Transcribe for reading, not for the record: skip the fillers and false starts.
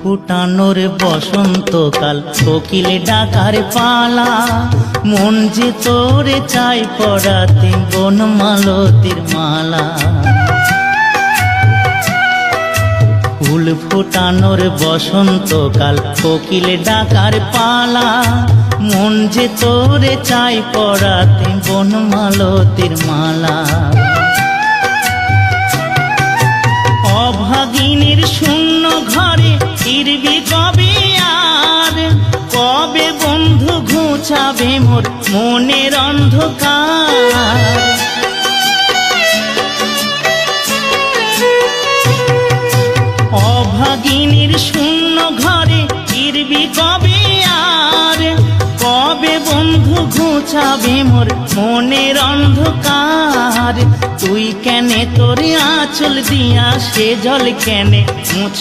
ফুটানোর বসন্তকাল, কোকিল ডাকার পালা, মন যে তোরে চাই পড়াতে বনমালতির মালা। ফুল ফুটানোর বসন্তকাল, কোকিল ডাকার পালা, মন যে তোরে চাই পড়াতে বনমালতির মালা। অভাগিনীর শূন্য ঘরে ফিরবি কবে আর, কবে বন্ধু ঘুচাবে মোর মনের অন্ধকার। অভাগিনীর শূন্য ঘরে ফিরবি কবে আর, কবে বন্ধু ঘুচাবে মোর মনের অন্ধকার। তুই কেনে তোরে আঁচল দিয়া সে জল কেনে